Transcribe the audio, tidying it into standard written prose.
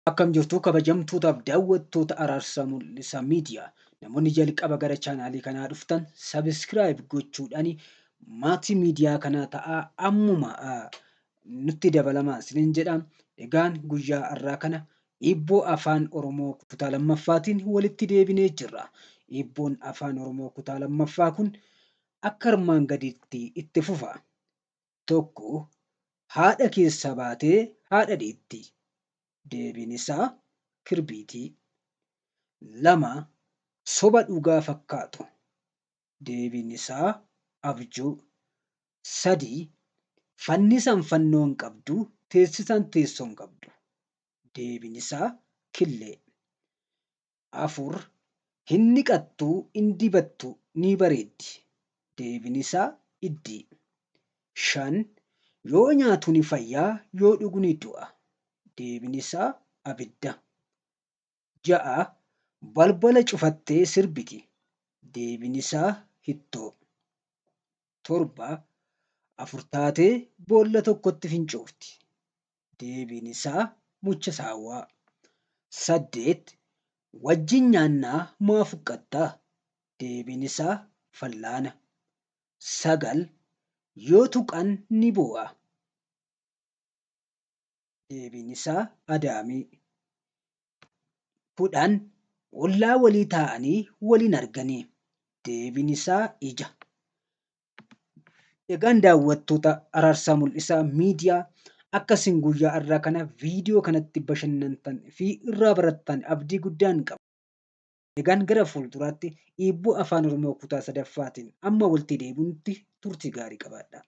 Akkam jirtu kabajamtootaaf daawwattoota Araarsaa Mul'isaa Miidiyaa. Namoonni jalqaba gara chaanaalii kanaa dhuftan sabiskiraayib gochuudhaan maatii miidiyaa kanaa ta'aa ammuma nutti dabalamaa isiniin jedha. Egaan guyyaa har'aa kana hibboo afaan Oromoo kutaa lammaffaatiin walitti deebinee jirra. Hibboon afaan Oromoo kutaa lammaffaa kun akka armaan gadiitti itti fufa. Tokko haadha keessa baatee haadha deetti. Deebiin isaa kirbiitii. 2 soba dhugaa fakkaatu. Deebiin isaa abjuu. 3 fannisan fannoo hin qabdu, teessisan teessoo hin qabdu. Deebiin isaa killee. 4 hin niqattu, hin dibattu, ni bareeddi. Deebiin isaa iddii. 5 yoo nyaatu ni fayyaa, yoo dhugu ni du'a. Deebiin isaa abidda. 6 balbala cufattee sirbiti. Deebiin isaa hittoo. 7 afur taatee boolla tokkotti fincoofti. Deebiin isaa mucha saawwaa. 8 wajjin nyaannaa maaf huqqattaa? Deebiin isaa fallaana. 9 yoo tuqan ni boo'a. Deebiin isaa adaamii. 10 ollaa walii taa'anii waliin arganii. Deebiin isaa ija. Egaan daawwattoota Araarsaa Mul'isaa Miidiyaa akkasiin guyyaa har'aa kana viidiyoo kanatti bashannantan fi irraa barattan abdii guddaan qaba. Egaan gara fuulduraatti hibboo afaan Oromoo kutaa sadaffaatiin amma walitti deebinutti turtii gaarii qabaadhaa.